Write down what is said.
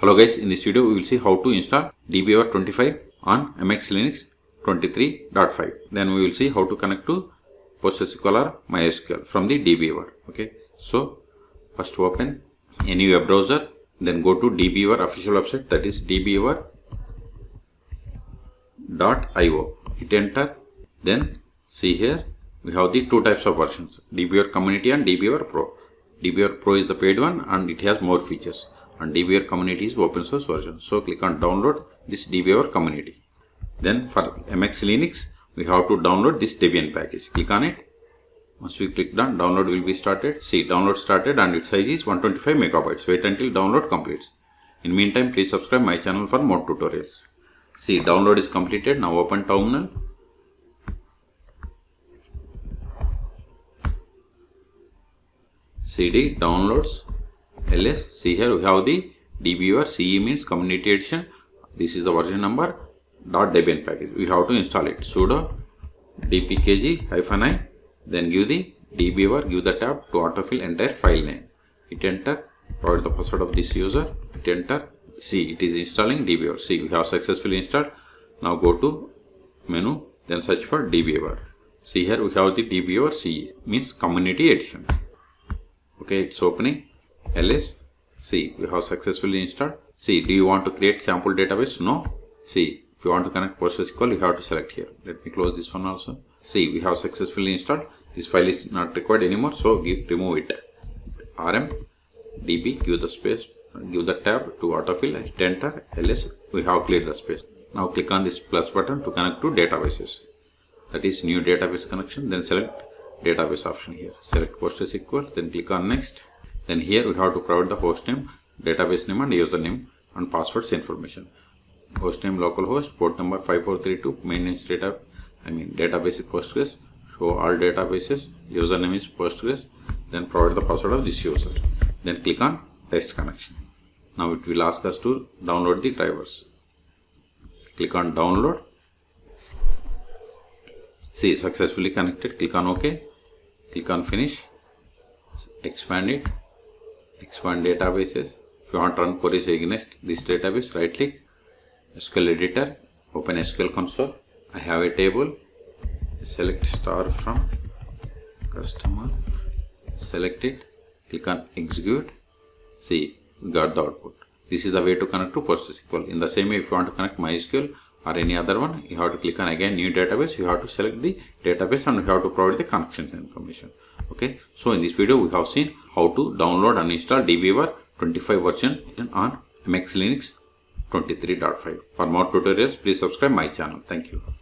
Hello guys, in this video we will see how to install DBeaver 25 on MX Linux 23.5. Then we will see how to connect to PostgreSQL or MySQL from the DBeaver. Okay, so first open any web browser, then go to DBeaver official website, that is dbeaver.io. Hit enter. Then see here we have the two types of versions, DBeaver Community and DBeaver Pro. DBeaver Pro is the paid one and it has more features, and DBeaver Community is open source version. So click on download this DBeaver Community. Then for MX Linux we have to download this Debian package. Click on it. Once we click done, download will be started. See, download started and its size is 125 megabytes. Wait until download completes. In meantime, please subscribe my channel for more tutorials. See, download is completed. Now open terminal. CD downloads ls. See here we have the DBeaver CE means Community Edition. This is the version number .debian package. We have to install it. Sudo dpkg-i. Then give the DBeaver, give the tab to autofill entire file name. Hit enter. Provide the password of this user. Hit enter. See, it is installing DBeaver. See, we have successfully installed. Now go to menu, then search for DBeaver. See here we have the DBeaver CE means Community Edition. Okay, it's opening. ls. See, we have successfully installed. See, do you want to create sample database? No. See, if you want to connect PostgreSQL, you have to select here. Let me close this one also. See, we have successfully installed. This file is not required anymore, so remove it. rm db, give the space, give the tab to autofill, hit enter. ls, we have cleared the space. Now click on this plus button to connect to databases. That is new database connection. Then select database option here. Select PostgreSQL, then click on next. Then here we have to provide the host name, database name and username and passwords information. Host name localhost, port number 5432, maintenance data, database is Postgres, show all databases, username is Postgres, then provide the password of this user. Then click on test connection. Now it will ask us to download the drivers. Click on download. See, successfully connected. Click on OK. Click on finish. Expand it. Expand databases. If you want to run queries against this database, right click. SQL editor. Open SQL console. I have a table. Select star from customer. Select it. Click on execute. See, we got the output. This is the way to connect to PostgreSQL. In the same way, if you want to connect MySQL or any other one, you have to click on again new database. You have to select the database and you have to provide the connections information. Okay. So in this video, we have seen how to download and install DBeaver 25 version on MX Linux 23.5. For more tutorials, please subscribe my channel. Thank you.